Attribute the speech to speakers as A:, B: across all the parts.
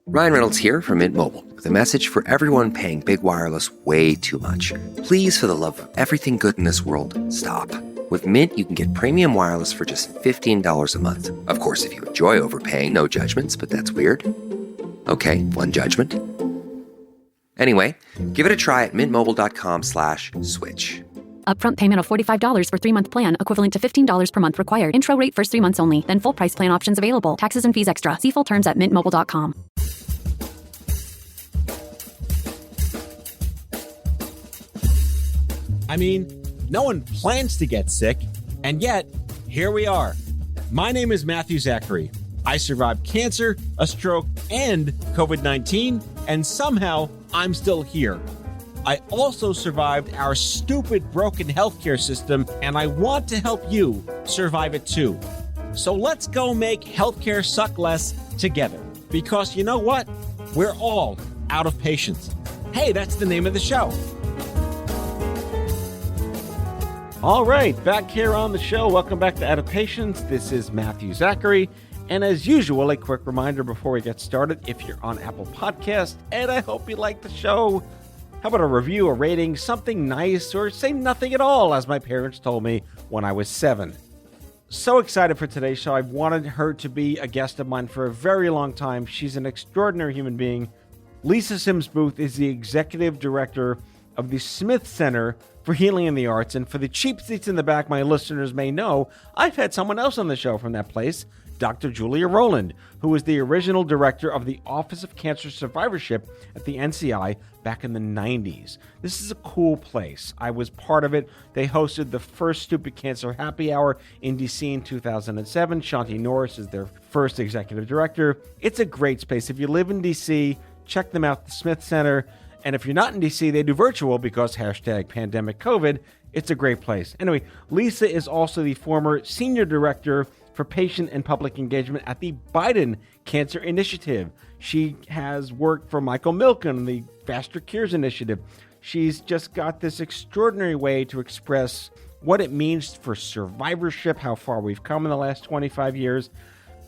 A: Ryan Reynolds here from Mint Mobile with a message for everyone paying big wireless way too much. Please, for the love of everything good in this world, stop. With Mint, you can get premium wireless for just $15 a month. Of course, if you enjoy overpaying, no judgments, but that's weird. Okay, one judgment. Anyway, give it a try at mintmobile.com/switch.
B: Upfront payment of $45 for 3-month plan, equivalent to $15 per month required. Intro rate first 3 months only, then full price plan options available. Taxes and fees extra. See full terms at mintmobile.com.
C: I mean, no one plans to get sick, and yet, here we are. My name is Matthew Zachary. I survived cancer, a stroke, and COVID-19, and somehow I'm still here. I also survived our stupid broken healthcare system, and I want to help you survive it too. So let's go make healthcare suck less together. Because you know what? We're all out of patience. Hey, that's the name of the show. All right, back here on the show. Welcome back to Out of Patience. This is Matthew Zachary. And as usual, a quick reminder before we get started, if you're on Apple Podcasts, and I hope you like the show, how about a review, a rating, something nice, or say nothing at all, as my parents told me when I was 7. So excited for today's show. I've wanted her to be a guest of mine for a very long time. She's an extraordinary human being. Lisa Sims Booth is the executive director of the Smith Center for Healing in the Arts. And for the cheap seats in the back, my listeners may know, I've had someone else on the show from that place, Dr. Julia Rowland, who was the original director of the Office of Cancer Survivorship at the NCI back in the 90s. This is a cool place. I was part of it. They hosted the first Stupid Cancer Happy Hour in DC in 2007. Shanti Norris is their first executive director. It's a great space. If you live in DC, check them out, the Smith Center. And if you're not in DC, they do virtual because #pandemic COVID. It's a great place. Anyway, Lisa is also the former senior director for patient and public engagement at the Biden Cancer Initiative. She has worked for Michael Milken, the Faster Cures Initiative. She's just got this extraordinary way to express what it means for survivorship, how far we've come in the last 25 years,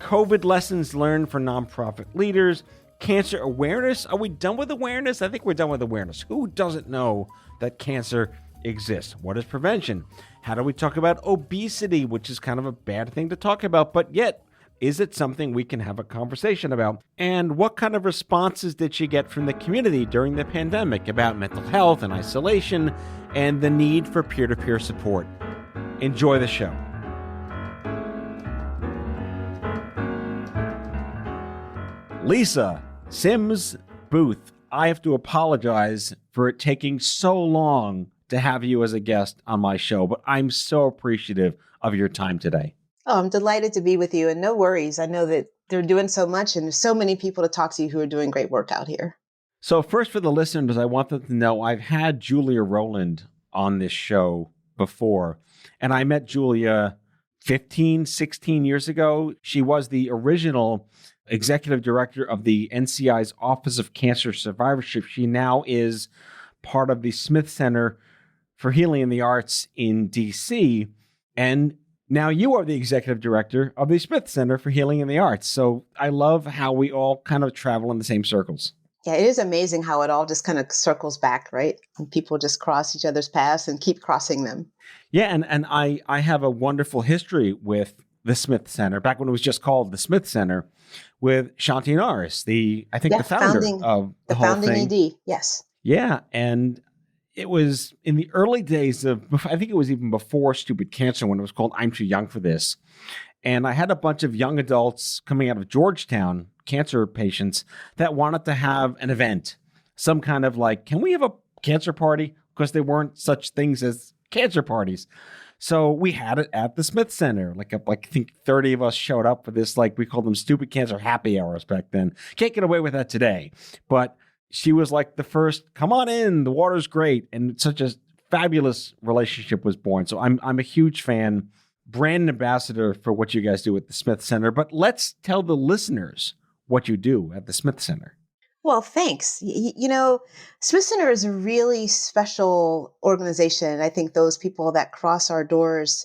C: COVID lessons learned for nonprofit leaders, cancer awareness. Are we done with awareness? I think we're done with awareness. Who doesn't know that cancer exists? What is prevention? How do we talk about obesity, which is kind of a bad thing to talk about, but yet, is it something we can have a conversation about? And what kind of responses did she get from the community during the pandemic about mental health and isolation and the need for peer-to-peer support? Enjoy the show. Lisa Sims Booth, I have to apologize for it taking so long to have you as a guest on my show, but I'm so appreciative of your time today.
D: Oh, I'm delighted to be with you, and no worries. I know that they're doing so much, and there's so many people to talk to who are doing great work out here.
C: So first, for the listeners, I want them to know I've had Julia Rowland on this show before, and I met Julia 15, 16 years ago. She was the original executive director of the NCI's Office of Cancer Survivorship. She now is part of the Smith Center for Healing in the Arts in DC. And now you are the executive director of the Smith Center for Healing in the Arts. So I love how we all kind of travel in the same circles.
D: Yeah, it is amazing how it all just kind of circles back, right? And people just cross each other's paths and keep crossing them.
C: Yeah, and I have a wonderful history with the Smith Center, back when it was just called the Smith Center, with Shanti Norris, the founder of the whole
D: founding
C: thing.
D: ED, yes.
C: Yeah, and it was in the early days of, I think it was even before Stupid Cancer, when it was called I'm Too Young for This. And I had a bunch of young adults coming out of Georgetown, cancer patients, that wanted to have an event, some kind of like, can we have a cancer party? Because there weren't such things as cancer parties. So we had it at the Smith Center. Like I think 30 of us showed up for this, like we called them Stupid Cancer Happy Hours back then. Can't get away with that today. But she was like the first, come on in, the water's great. And such a fabulous relationship was born. So I'm a huge fan, brand ambassador for what you guys do at the Smith Center. But let's tell the listeners what you do at the Smith Center.
D: Well, thanks. You know, Smith Center is a really special organization. I think those people that cross our doors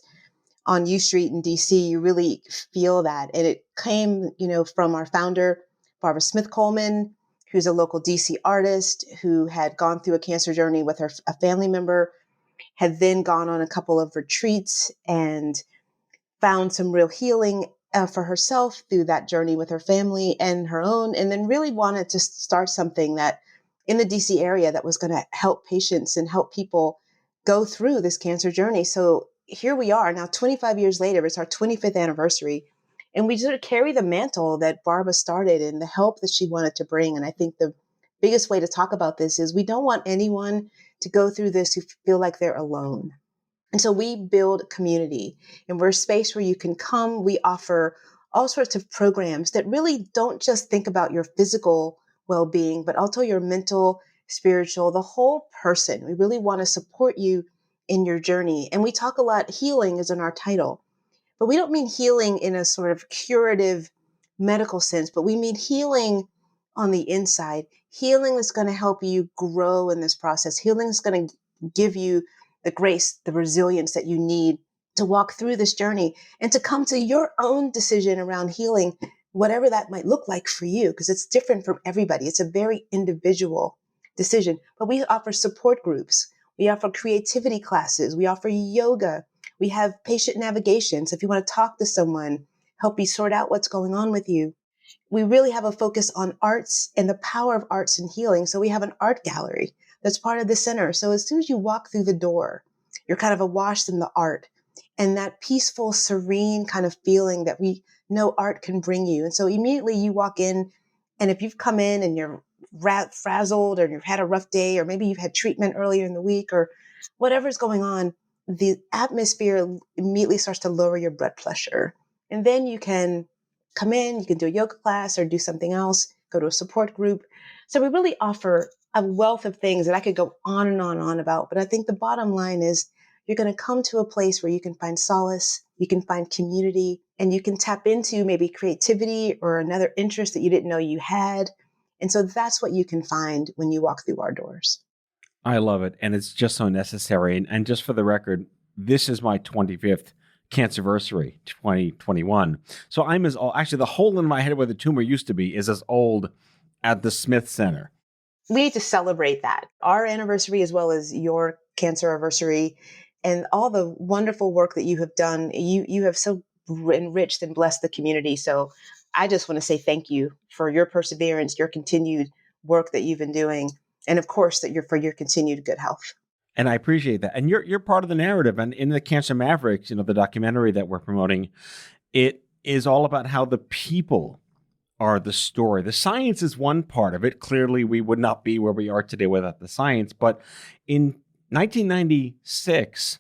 D: on U Street in DC, you really feel that. And it came, from our founder, Barbara Smith Coleman, who's a local DC artist who had gone through a cancer journey with a family member, had then gone on a couple of retreats and found some real healing for herself through that journey with her family and her own, and then really wanted to start something that in the DC area that was going to help patients and help people go through this cancer journey. So here we are now, 25 years later, it's our 25th anniversary. And we sort of carry the mantle that Barbara started and the help that she wanted to bring. And I think the biggest way to talk about this is we don't want anyone to go through this who feel like they're alone. And so we build community, and we're a space where you can come. We offer all sorts of programs that really don't just think about your physical well-being, but also your mental, spiritual, the whole person. We really want to support you in your journey. And we talk a lot, healing is in our title, but we don't mean healing in a sort of curative medical sense, but we mean healing on the inside. Healing is going to help you grow in this process. Healing is going to give you the grace, the resilience that you need to walk through this journey and to come to your own decision around healing, whatever that might look like for you, because it's different from everybody. It's a very individual decision. But we offer support groups. We offer creativity classes. We offer yoga. We have patient navigation. So if you want to talk to someone, help you sort out what's going on with you. We really have a focus on arts and the power of arts and healing. So we have an art gallery that's part of the center. So as soon as you walk through the door, you're kind of awash in the art and that peaceful, serene kind of feeling that we know art can bring you. And so immediately you walk in, and if you've come in and you're frazzled or you've had a rough day, or maybe you've had treatment earlier in the week or whatever's going on, the atmosphere immediately starts to lower your blood pressure. And then you can come in, you can do a yoga class or do something else, go to a support group. So we really offer a wealth of things that I could go on and on about. But I think the bottom line is you're going to come to a place where you can find solace, you can find community, and you can tap into maybe creativity or another interest that you didn't know you had. And so that's what you can find when you walk through our doors.
C: I love it. And it's just so necessary. And just for the record, this is my 25th Cancerversary, 2021. So I'm as old. Actually, the hole in my head where the tumor used to be is as old at the Smith Center.
D: We need to celebrate that, our anniversary as well as your cancer anniversary, and all the wonderful work that you have done. You have so enriched and blessed the community. So I just want to say thank you for your perseverance, your continued work that you've been doing, and of course for your continued good health.
C: And I appreciate that. And you're part of the narrative. And in the Cancer Mavericks, the documentary that we're promoting, it is all about how the people are the story. The science is one part of it. Clearly, we would not be where we are today without the science. But in 1996,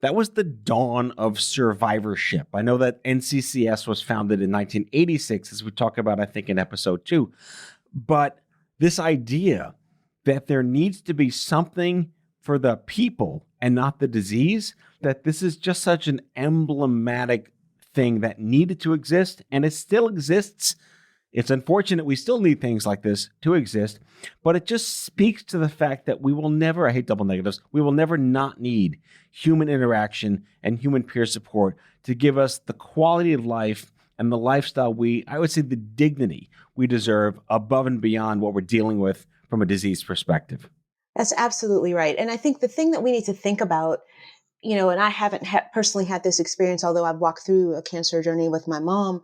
C: that was the dawn of survivorship. I know that NCCS was founded in 1986, as we talk about, I think, in episode 2. But this idea that there needs to be something for the people and not the disease, that this is just such an emblematic thing that needed to exist, and it still exists. It's unfortunate we still need things like this to exist, but it just speaks to the fact that we will never, I hate double negatives, we will never not need human interaction and human peer support to give us the quality of life and the lifestyle I would say the dignity we deserve above and beyond what we're dealing with from a disease perspective.
D: That's absolutely right. And I think the thing that we need to think about, and I haven't personally had this experience, although I've walked through a cancer journey with my mom,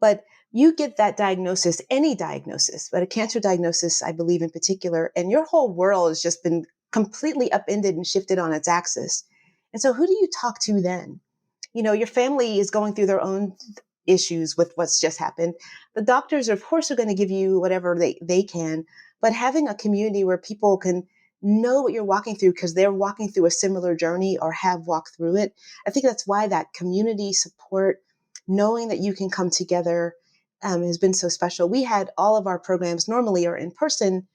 D: but you get that diagnosis, any diagnosis, but a cancer diagnosis, I believe in particular, and your whole world has just been completely upended and shifted on its axis. And so who do you talk to then? Your family is going through their own issues with what's just happened. The doctors, of course, are going to give you whatever they can, but having a community where people can know what you're walking through because they're walking through a similar journey or have walked through it. I think that's why that community support, knowing that you can come together, has been so special. We had all of our programs normally are in person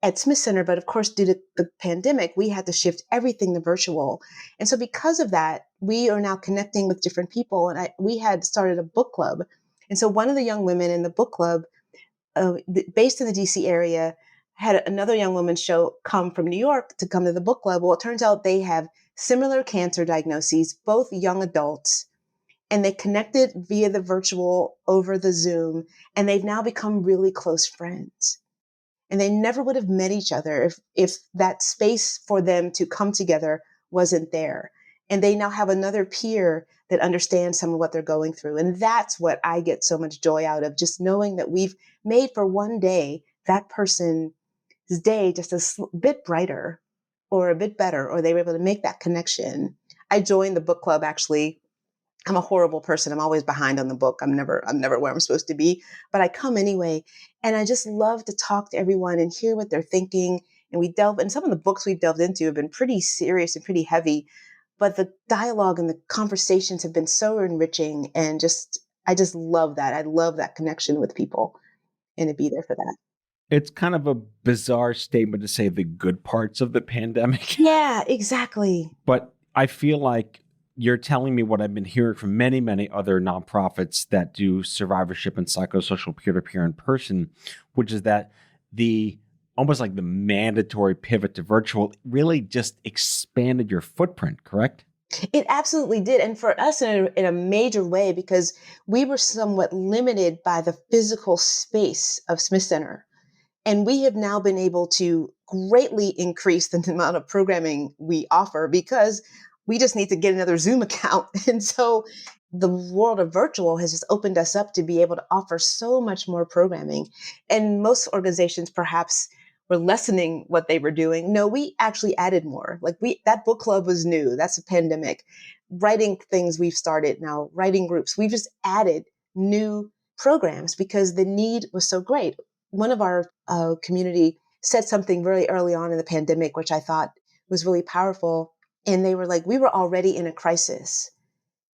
D: at Smith Center, but of course, due to the pandemic, we had to shift everything to virtual. And so because of that, we are now connecting with different people. And we had started a book club. And so one of the young women in the book club, based in the DC area, had another young woman come from New York to come to the book club. Well, it turns out they have similar cancer diagnoses, both young adults. and they connected via the virtual over the Zoom, and they've now become really close friends. And they never would have met each other if that space for them to come together wasn't there. And they now have another peer that understands some of what they're going through. And that's what I get so much joy out of, just knowing that we've made for one day that person's day just a bit brighter or a bit better, or they were able to make that connection. I joined the book club, actually. I'm a horrible person. I'm always behind on the book. I'm never where I'm supposed to be, but I come anyway. And I just love to talk to everyone and hear what they're thinking. And and some of the books we've delved into have been pretty serious and pretty heavy, but the dialogue and the conversations have been so enriching. And I just love that. I love that connection with people and to be there for that.
C: It's kind of a bizarre statement to say the good parts of the pandemic.
D: Yeah, exactly.
C: But I feel like you're telling me what I've been hearing from many, many other nonprofits that do survivorship and psychosocial peer-to-peer in person, which is that almost like the mandatory pivot to virtual really just expanded your footprint, correct?
D: It absolutely did. And for us in a major way, because we were somewhat limited by the physical space of Smith Center. And we have now been able to greatly increase the amount of programming we offer because we just need to get another Zoom account. And so the world of virtual has just opened us up to be able to offer so much more programming. And most organizations perhaps were lessening what they were doing. No, we actually added more. That book club was new. That's a pandemic. Writing things we've started now, writing groups. We've just added new programs because the need was so great. One of our community said something really early on in the pandemic, which I thought was really powerful. And they were like, we were already in a crisis,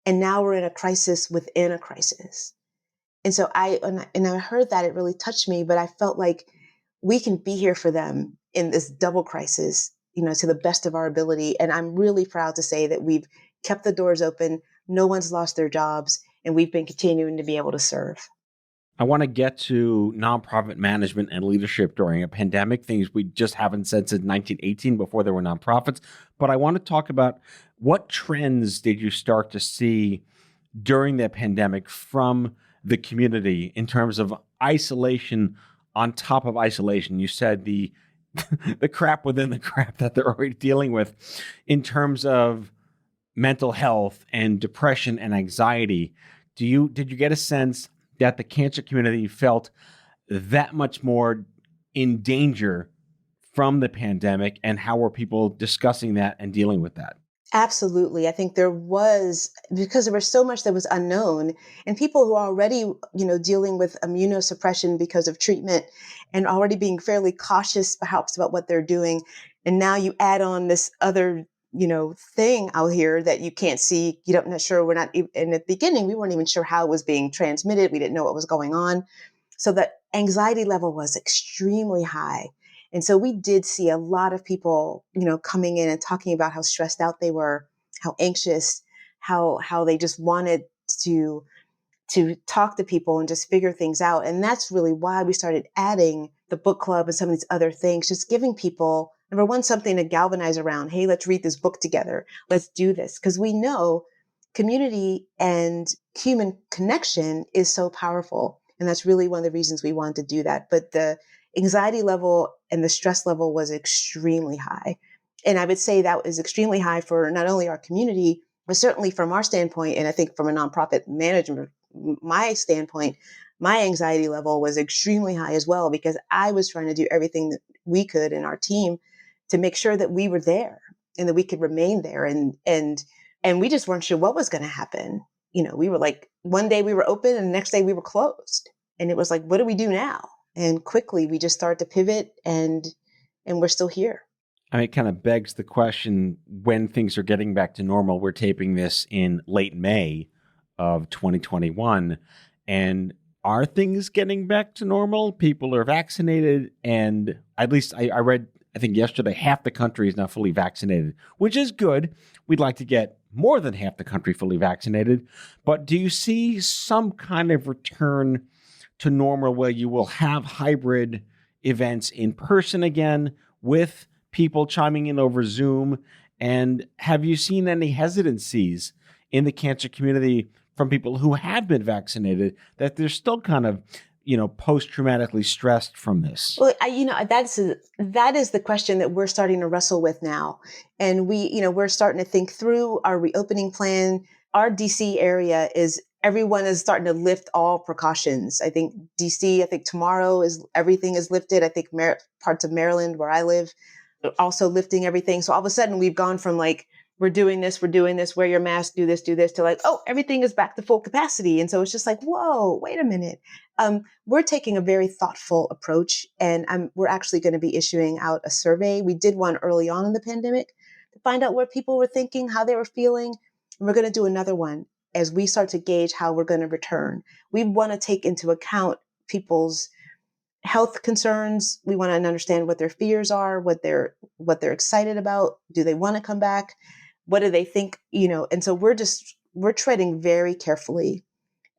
D: and now we're in a crisis within a crisis. And so I heard that, it really touched me, but I felt like we can be here for them in this double crisis, to the best of our ability. And I'm really proud to say that we've kept the doors open. No one's lost their jobs, and we've been continuing to be able to serve.
C: I want to get to nonprofit management and leadership during a pandemic, things we just haven't said since 1918 before there were nonprofits. But I want to talk about what trends did you start to see during the pandemic from the community in terms of isolation on top of isolation? You said the crap within the crap that they're already dealing with in terms of mental health and depression and anxiety. Did you get a sense that the cancer community felt that much more in danger from the pandemic, and how were people discussing that and dealing with that?
D: Absolutely. I think there was, because there was so much that was unknown, and people who are already, dealing with immunosuppression because of treatment and already being fairly cautious perhaps about what they're doing. And now you add on this other thing out here that you can't see. You don't know, sure. We're not, in the beginning, we weren't even sure how it was being transmitted. We didn't know what was going on. So the anxiety level was extremely high. And so we did see a lot of people, coming in and talking about how stressed out they were, how anxious, how they just wanted to talk to people and just figure things out. And that's really why we started adding the book club and some of these other things, just giving people, number one, something to galvanize around. Hey, let's read this book together. Let's do this. Because we know community and human connection is so powerful. And that's really one of the reasons we wanted to do that. But the anxiety level and the stress level was extremely high. And I would say that was extremely high for not only our community, but certainly from our standpoint. And I think from a nonprofit management, my standpoint, my anxiety level was extremely high as well, because I was trying to do everything that we could in our team to make sure that we were there and that we could remain there. And we just weren't sure what was going to happen. We were like, one day we were open and the next day we were closed. And it was like, what do we do now? And quickly we just started to pivot, and we're still here.
C: I mean, it kind of begs the question, when things are getting back to normal. We're taping this in late May of 2021. And are things getting back to normal? People are vaccinated, and at least I read, I think yesterday, half the country is now fully vaccinated, which is good. We'd like to get more than half the country fully vaccinated. But do you see some kind of return to normal where you will have hybrid events in person again with people chiming in over Zoom? And have you seen any hesitancies in the cancer community from people who have been vaccinated that they're still kind of, post-traumatically stressed from this?
D: Well, that is the question that we're starting to wrestle with now. And we're starting to think through our reopening plan. Our DC area everyone is starting to lift all precautions. I think tomorrow everything is lifted. I think parts of Maryland where I live are also lifting everything. So all of a sudden we've gone from like, we're doing this, wear your mask, do this, to like, oh, everything is back to full capacity. And so it's just like, whoa, wait a minute. We're taking a very thoughtful approach, and we're actually going to be issuing out a survey. We did one early on in the pandemic to find out what people were thinking, how they were feeling. And we're going to do another one as we start to gauge how we're going to return. We want to take into account people's health concerns. We want to understand what their fears are, what they're excited about. Do they want to come back? What do they think? And so we're treading very carefully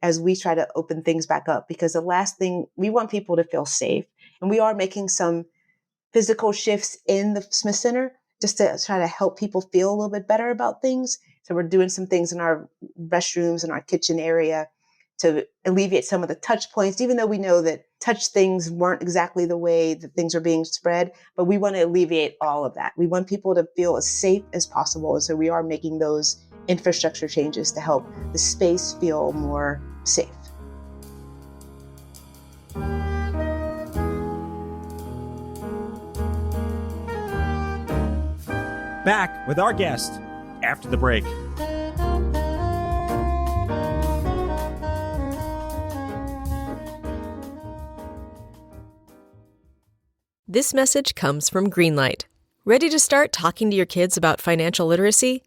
D: as we try to open things back up, because the last thing we want people to feel safe. And we are making some physical shifts in the Smith Center just to try to help people feel a little bit better about things. So we're doing some things in our restrooms and our kitchen area to alleviate some of the touch points, even though we know that touch things weren't exactly the way that things are being spread, but we want to alleviate all of that. We want people to feel as safe as possible. And so we are making those infrastructure changes to help the space feel more safe.
C: Back with our guest after the break.
E: This message comes from Greenlight. Ready to start talking to your kids about financial literacy?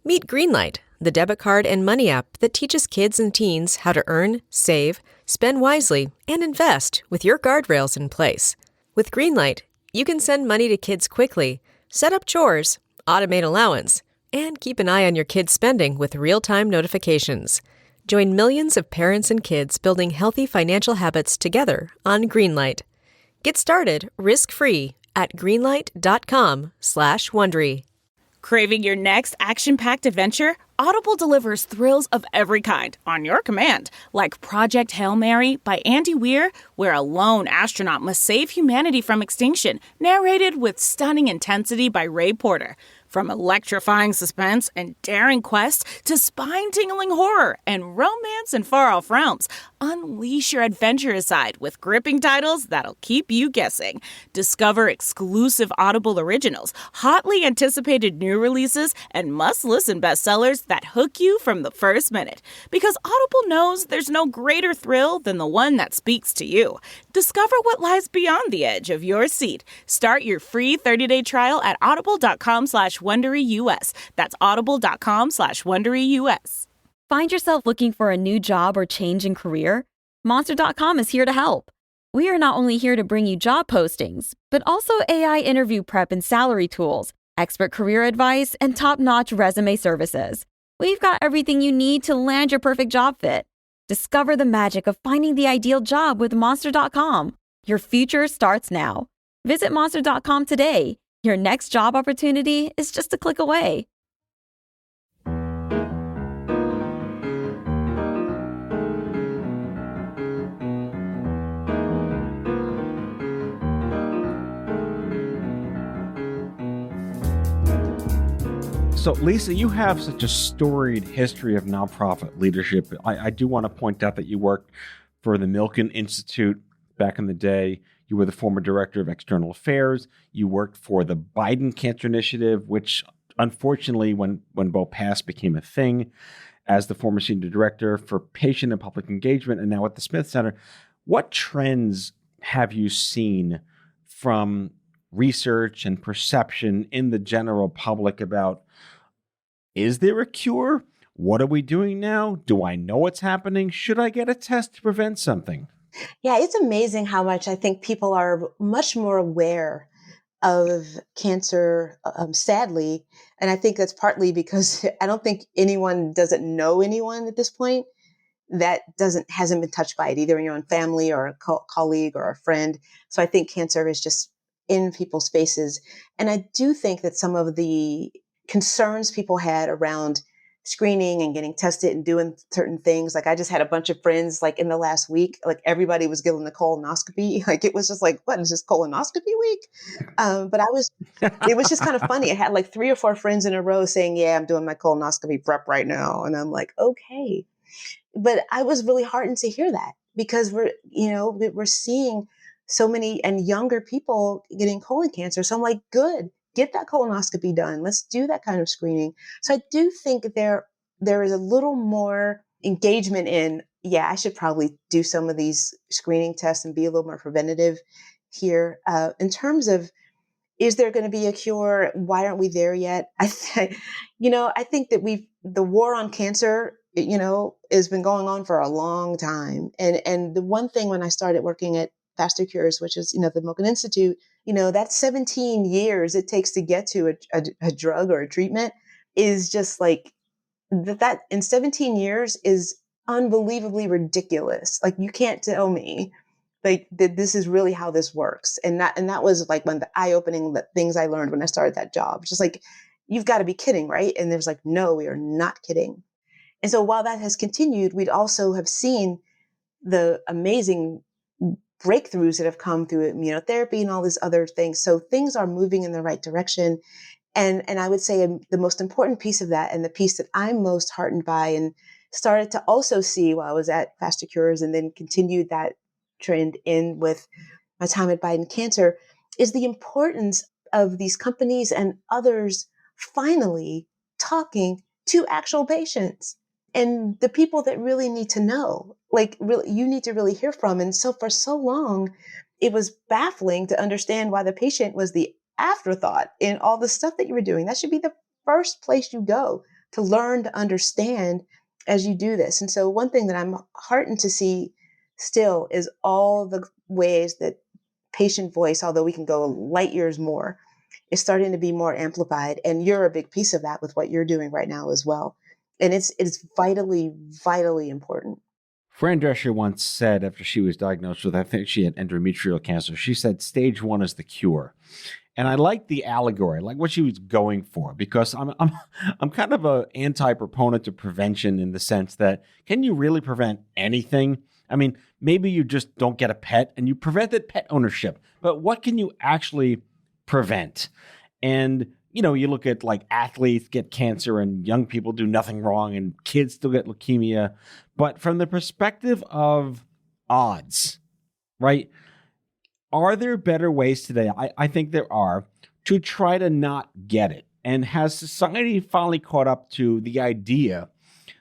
E: Meet Greenlight, the debit card and money app that teaches kids and teens how to earn, save, spend wisely, and invest with your guardrails in place. With Greenlight, you can send money to kids quickly, set up chores, automate allowance, and keep an eye on your kids' spending with real-time notifications. Join millions of parents and kids building healthy financial habits together on Greenlight. Get started risk-free at greenlight.com/Wondery.
F: Craving your next action-packed adventure? Audible delivers thrills of every kind on your command, like Project Hail Mary by Andy Weir, where a lone astronaut must save humanity from extinction, narrated with stunning intensity by Ray Porter. From electrifying suspense and daring quest to spine-tingling horror and romance in far-off realms, unleash your adventurous side with gripping titles that'll keep you guessing. Discover exclusive Audible originals, hotly anticipated new releases, and must-listen bestsellers that hook you from the first minute. Because Audible knows there's no greater thrill than the one that speaks to you. Discover what lies beyond the edge of your seat. Start your free 30-day trial at audible.com/WonderyUS. That's audible.com/WonderyUS.
B: Find yourself looking for a new job or change in career? Monster.com is here to help. We are not only here to bring you job postings, but also AI interview prep and salary tools, expert career advice, and top-notch resume services. We've got everything you need to land your perfect job fit. Discover the magic of finding the ideal job with Monster.com. Your future starts now. Visit Monster.com today. Your next job opportunity is just a click away.
C: So, Lisa, you have such a storied history of nonprofit leadership. I do want to point out that you worked for the Milken Institute back in the day. You were the former director of external affairs. You worked for the Biden Cancer Initiative, which unfortunately, when Bo passed, became a thing, as the former senior director for patient and public engagement, and now at the Smith Center. What trends have you seen from research and perception in the general public about, is there a cure? What are we doing now? Do I know what's happening? Should I get a test to prevent something?
D: Yeah, it's amazing how much I think people are much more aware of cancer, sadly. And I think that's partly because I don't think anyone doesn't know anyone at this point that hasn't been touched by it, either in your own family or a colleague or a friend. So I think cancer is just in people's faces. And I do think that some of the concerns people had around screening and getting tested and doing certain things. Like I just had a bunch of friends like in the last week, like everybody was getting the colonoscopy. Like it was just like, what is this colonoscopy week? But it was just kind of funny. I had like 3 or 4 friends in a row saying, yeah, I'm doing my colonoscopy prep right now. And I'm like, okay. But I was really heartened to hear that because we're seeing so many and younger people getting colon cancer. So I'm like, good, get that colonoscopy done. Let's do that kind of screening. So I do think there is a little more engagement in, yeah, I should probably do some of these screening tests and be a little more preventative here. In terms of, is there going to be a cure? Why aren't we there yet? I think that the war on cancer, has been going on for a long time. And the one thing when I started working at Faster Cures, which is, the Milken Institute, that 17 years it takes to get to a drug or a treatment is just like that in 17 years is unbelievably ridiculous. Like you can't tell me like that this is really how this works. And that was like one of the eye-opening things I learned when I started that job. Just like, you've got to be kidding, right? And there's like, no, we are not kidding. And so while that has continued, we'd also have seen the amazing breakthroughs that have come through immunotherapy and all these other things. So things are moving in the right direction. And I would say the most important piece of that, and the piece that I'm most heartened by and started to also see while I was at Faster Cures and then continued that trend in with my time at Biden Cancer, is the importance of these companies and others finally talking to actual patients and the people that really need to know, like really, you need to really hear from. And so for so long, it was baffling to understand why the patient was the afterthought in all the stuff that you were doing. That should be the first place you go to learn to understand as you do this. And so one thing that I'm heartened to see still is all the ways that patient voice, although we can go light years more, is starting to be more amplified. And you're a big piece of that with what you're doing right now as well. And it's vitally, vitally important.
C: Fran Drescher once said after she was diagnosed with, I think she had endometrial cancer, she said, stage 1 is the cure. And I like the allegory, like what she was going for, because I'm kind of an anti-proponent to prevention in the sense that, can you really prevent anything? I mean, maybe you just don't get a pet and you prevented pet ownership, but what can you actually prevent? And, you look at like athletes get cancer and young people do nothing wrong and kids still get leukemia. But from the perspective of odds, right? Are there better ways today? I think there are, to try to not get it. And has society finally caught up to the idea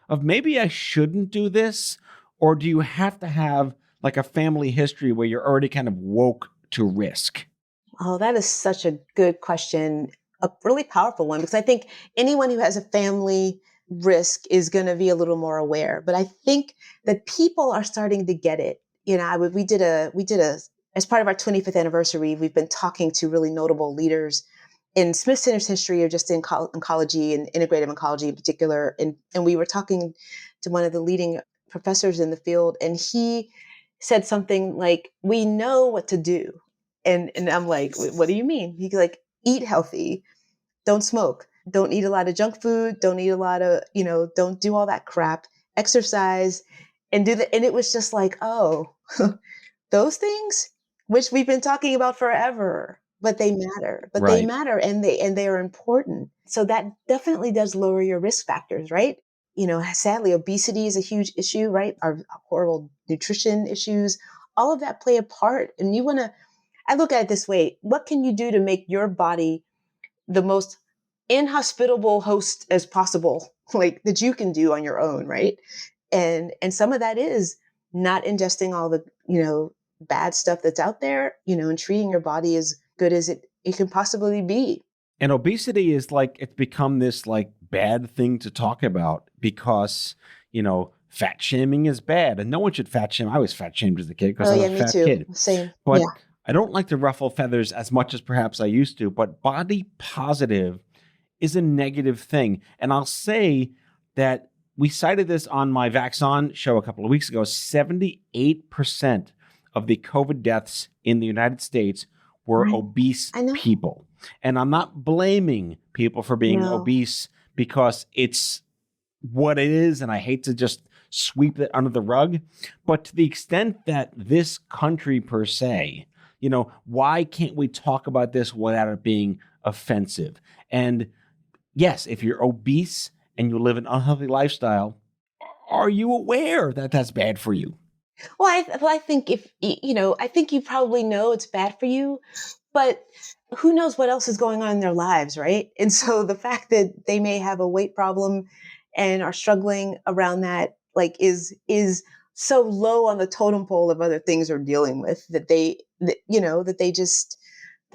C: of maybe I shouldn't do this? Or do you have to have like a family history where you're already kind of woke to risk?
D: Oh, that is such a good question. A really powerful one, because I think anyone who has a family risk is going to be a little more aware. But I think that people are starting to get it. We did a as part of our 25th anniversary, we've been talking to really notable leaders in Smith Center's history, or just in oncology and integrative oncology in particular. And we were talking to one of the leading professors in the field, and he said something like, we know what to do. And I'm like, what do you mean? He's like, eat healthy, don't smoke, don't eat a lot of junk food, don't eat a lot of, don't do all that crap, exercise and do that. And it was just like, oh, those things, which we've been talking about forever, but they matter,
C: Right.
D: They matter and they are important. So that definitely does lower your risk factors, right? Sadly, obesity is a huge issue, right? Our horrible nutrition issues, all of that play a part. And I look at it this way, what can you do to make your body the most inhospitable host as possible, like that you can do on your own, right? And some of that is not ingesting all the, bad stuff that's out there, and treating your body as good as it can possibly be.
C: And obesity is like, it's become this like bad thing to talk about because, fat shaming is bad and no one should fat shame. I was fat shamed as a kid because I was a fat kid.
D: Same.
C: But
D: yeah.
C: I don't like to ruffle feathers as much as perhaps I used to, but body positive is a negative thing. And I'll say that we cited this on my Vax On show a couple of weeks ago. 78% of the COVID deaths in the United States were obese people. And I'm not blaming people for being obese because it's what it is, and I hate to just sweep it under the rug, but to the extent that this country per se, why can't we talk about this without it being offensive? And yes, if you're obese and you live an unhealthy lifestyle, are you aware that that's bad for you?
D: Well, I think I think you probably know it's bad for you, but who knows what else is going on in their lives, right? And so the fact that they may have a weight problem and are struggling around that, like, is so low on the totem pole of other things they're dealing with that they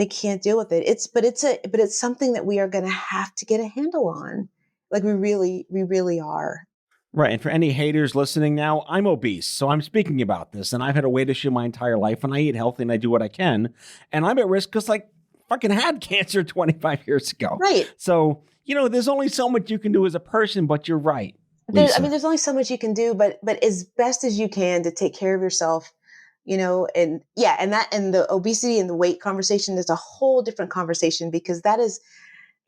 D: can't deal with it. But it's something that we are going to have to get a handle on. Like, we really are.
C: Right. And for any haters listening now, I'm obese. So I'm speaking about this. And I've had a weight issue my entire life. And I eat healthy and I do what I can. And I'm at risk because fucking had cancer 25 years ago.
D: Right.
C: So, there's only so much you can do as a person, but you're right.
D: There's only so much you can do, but as best as you can to take care of yourself, and the obesity and the weight conversation is a whole different conversation, because that is,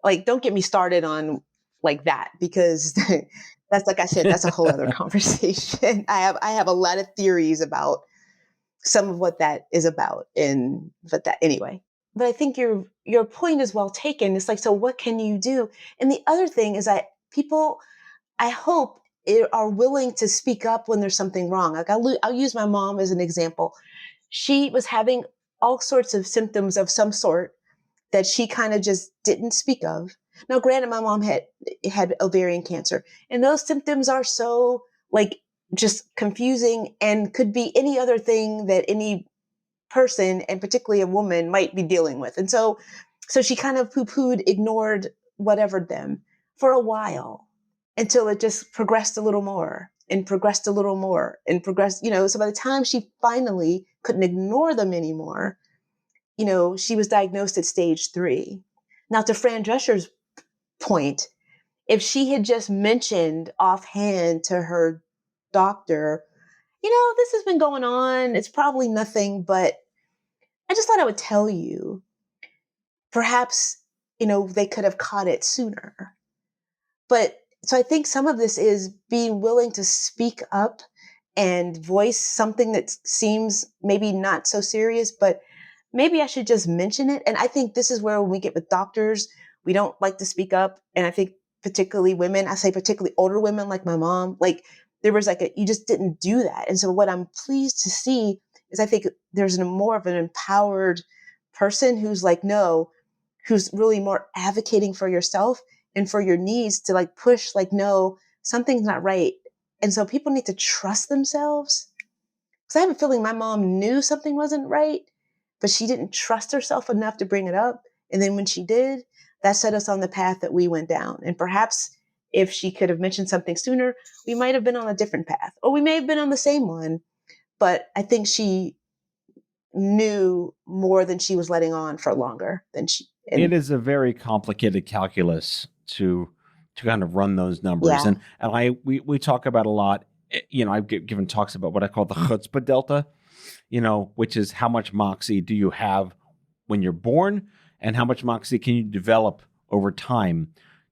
D: like, don't get me started on like that, because that's, like I said, that's a whole other conversation. I have a lot of theories about some of what that is about, anyway. But I think your point is well taken. It's like, so what can you do? And the other thing is that people, I hope, are willing to speak up when there's something wrong. Like, I'll use my mom as an example. She was having all sorts of symptoms of some sort that she kind of just didn't speak of. Now, granted, my mom had ovarian cancer, and those symptoms are so, like, just confusing and could be any other thing that any person, and particularly a woman, might be dealing with. And so she kind of poo-pooed, ignored whatever them for a while, until it just progressed a little more and progressed a little more and progressed, so by the time she finally couldn't ignore them anymore, she was diagnosed at stage 3. Now, to Fran Drescher's point, if she had just mentioned offhand to her doctor, this has been going on, it's probably nothing, but I just thought I would tell you, perhaps, they could have caught it sooner. But so I think some of this is being willing to speak up and voice something that seems maybe not so serious, but maybe I should just mention it. And I think this is where, when we get with doctors, we don't like to speak up. And I think particularly women, I say particularly older women like my mom, like, there was you just didn't do that. And so what I'm pleased to see is, I think there's more of an empowered person who's like, no, who's really more advocating for yourself and for your needs, to, like, push, like, no, something's not right. And so people need to trust themselves. Because I have a feeling my mom knew something wasn't right, but she didn't trust herself enough to bring it up. And then when she did, that set us on the path that we went down. And perhaps if she could have mentioned something sooner, we might have been on a different path, or we may have been on the same one. But I think she knew more than she was letting on for longer than she.
C: It is a very complicated calculus to kind of run those numbers.
D: Yeah.
C: And we talk about a lot, I've given talks about what I call the chutzpah delta, which is how much moxie do you have when you're born, and how much moxie can you develop over time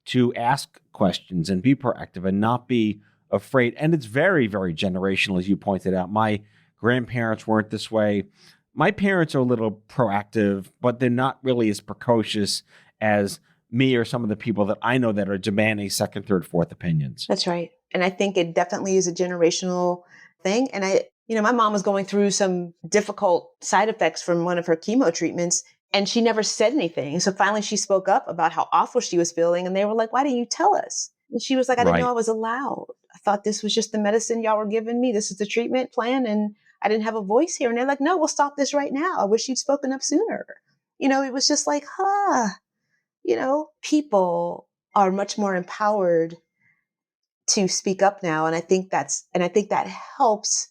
C: to ask questions and be proactive and not be afraid. And it's very, very generational, as you pointed out. My grandparents weren't this way. My parents are a little proactive, but they're not really as precocious as me or some of the people that I know that are demanding second, third, fourth opinions.
D: That's right. And I think it definitely is a generational thing. And my mom was going through some difficult side effects from one of her chemo treatments, and she never said anything. So finally she spoke up about how awful she was feeling. And they were like, why didn't you tell us? And she was like, I didn't know I was allowed. I thought this was just the medicine y'all were giving me. This is the treatment plan. And I didn't have a voice here. And they're like, no, we'll stop this right now. I wish you'd spoken up sooner. It was just like, people are much more empowered to speak up now. And I think that helps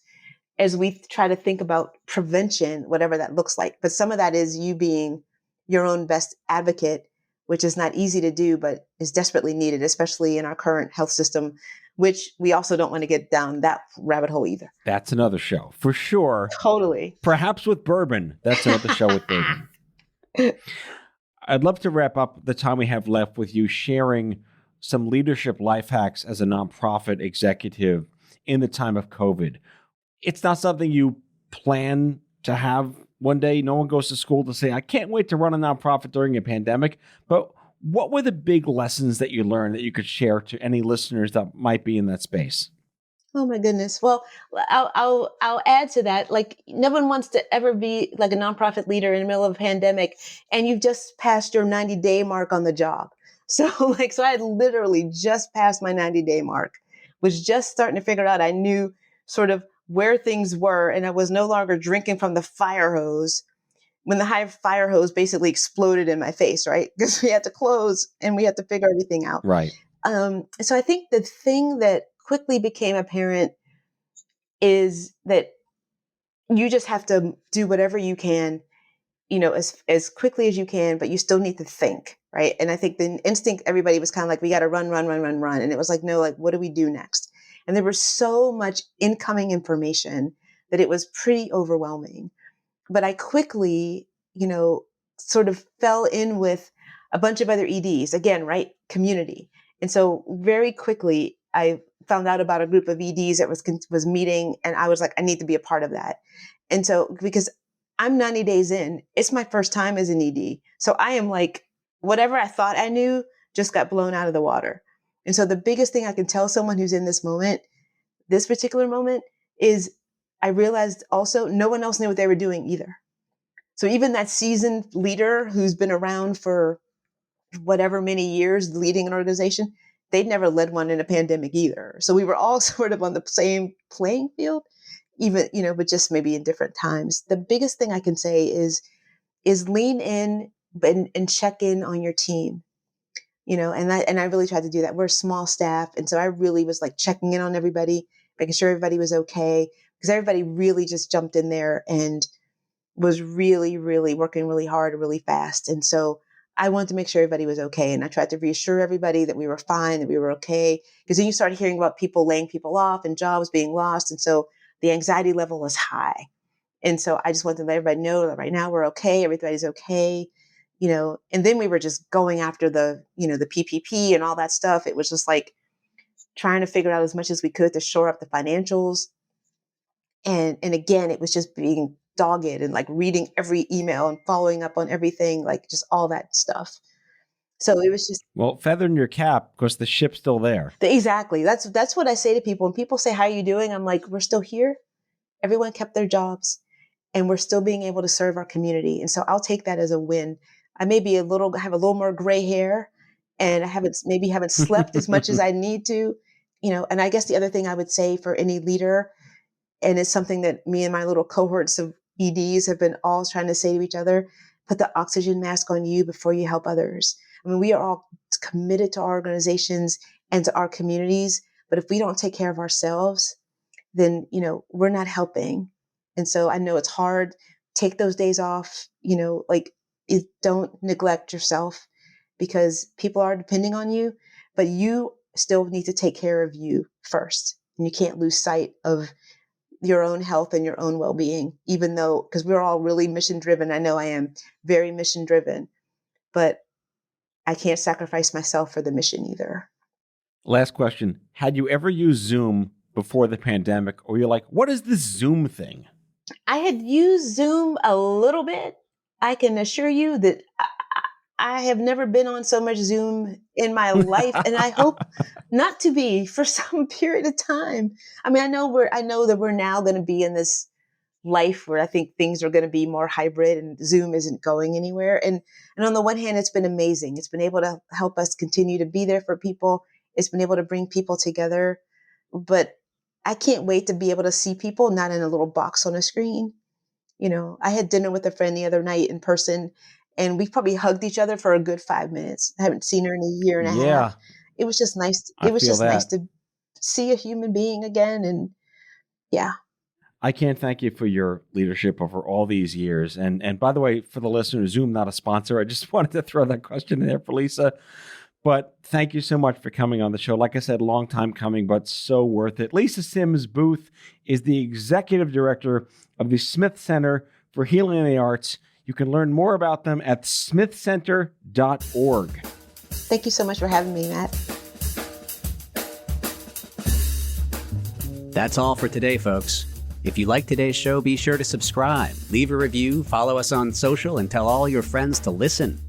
D: as we try to think about prevention, whatever that looks like. But some of that is you being your own best advocate, which is not easy to do, but is desperately needed, especially in our current health system, which we also don't want to get down that rabbit hole either.
C: That's another show for sure.
D: Totally.
C: Perhaps with bourbon. That's another show with bourbon. I'd love to wrap up the time we have left with you sharing some leadership life hacks as a nonprofit executive in the time of COVID. It's not something you plan to have one day. No one goes to school to say, I can't wait to run a nonprofit during a pandemic. But what were the big lessons that you learned that you could share to any listeners that might be in that space?
D: Oh my goodness. Well, I'll add to that. Like, no one wants to ever be like a nonprofit leader in the middle of a pandemic, and you've just passed your 90-day mark on the job. So I had literally just passed my 90-day mark, was just starting to figure out. I knew sort of where things were, and I was no longer drinking from the fire hose when the fire hose basically exploded in my face, right? Because we had to close and we had to figure everything out.
C: Right.
D: So I think the thing that quickly became apparent is that you just have to do whatever you can, as quickly as you can, but you still need to think, right? And I think the instinct, everybody was kind of like, we got to run. And it was like, no, like, what do we do next? And there was so much incoming information that it was pretty overwhelming. But I quickly, sort of fell in with a bunch of other EDs, again, right? Community. And so very quickly, I found out about a group of EDs that was meeting, and I was like, I need to be a part of that. And so, because I'm 90 days in, it's my first time as an ED. So I am like, whatever I thought I knew just got blown out of the water. And so the biggest thing I can tell someone who's in this particular moment, is I realized also no one else knew what they were doing either. So even that seasoned leader who's been around for whatever many years leading an organization, they'd never led one in a pandemic either. So we were all sort of on the same playing field, even, but just maybe in different times. The biggest thing I can say is lean in and check in on your team, and I really tried to do that. We're a small staff. And so I really was like checking in on everybody, making sure everybody was okay, because everybody really just jumped in there and was really, really working really hard, really fast. And so I wanted to make sure everybody was okay. And I tried to reassure everybody that we were fine, that we were okay. Because then you started hearing about people laying people off and jobs being lost. And so the anxiety level was high. And so I just wanted to let everybody know that right now we're okay. Everybody's okay. And then we were just going after the PPP and all that stuff. It was just like trying to figure out as much as we could to shore up the financials. And again, it was just being dogged and like reading every email and following up on everything, like just all that stuff. So it was just,
C: well, feather in your cap because the ship's still there.
D: Exactly. That's what I say to people. When people say, how are you doing? I'm like, we're still here. Everyone kept their jobs and we're still being able to serve our community. And so I'll take that as a win. I may be have a little more gray hair, and I haven't slept as much as I need to, and I guess the other thing I would say for any leader, and it's something that me and my little cohorts of EDs have been all trying to say to each other, put the oxygen mask on you before you help others. I mean, we are all committed to our organizations and to our communities, but if we don't take care of ourselves, then, we're not helping. And so I know it's hard. Take those days off, don't neglect yourself, because people are depending on you, but you still need to take care of you first. And you can't lose sight of your own health and your own well-being, even though, because we're all really mission driven. I know I am very mission driven, but I can't sacrifice myself for the mission either.
C: Last question. Had you ever used Zoom before the pandemic, or you're like, what is this Zoom thing?
D: I had used Zoom a little bit. I can assure you that I have never been on so much Zoom in my life, and I hope not to be for some period of time. I mean, I know that we're now going to be in this life where I think things are going to be more hybrid, and Zoom isn't going anywhere. And on the one hand, it's been amazing. It's been able to help us continue to be there for people. It's been able to bring people together, but I can't wait to be able to see people not in a little box on a screen. I had dinner with a friend the other night in person, and we probably hugged each other for a good 5 minutes. I haven't seen her in a year and a half. It was just nice. Nice to see a human being again. And yeah.
C: I can't thank you for your leadership over all these years. And by the way, for the listener, Zoom, not a sponsor. I just wanted to throw that question in there for Lisa. But thank you so much for coming on the show. Like I said, long time coming, but so worth it. Lisa Sims Booth is the executive director of the Smith Center for Healing and the Arts. You can learn more about them at smithcenter.org.
D: Thank you so much for having me, Matt.
G: That's all for today, folks. If you like today's show, be sure to subscribe, leave a review, follow us on social, and tell all your friends to listen.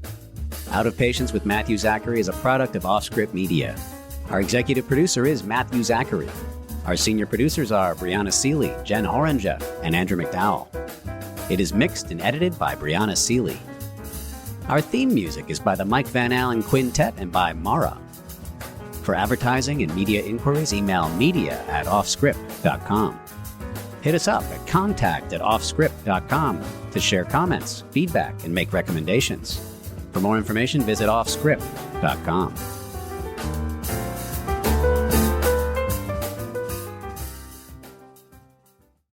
G: Out of Patience with Matthew Zachary is a product of Offscript Media. Our executive producer is Matthew Zachary. Our senior producers are Brianna Seeley, Jen Horanger, and Andrew McDowell. It is mixed and edited by Brianna Seeley. Our theme music is by the Mike Van Allen Quintet and by Mara. For advertising and media inquiries, email media@offscript.com. Hit us up at contact@offscript.com to share comments, feedback, and make recommendations. For more information, visit offscript.com.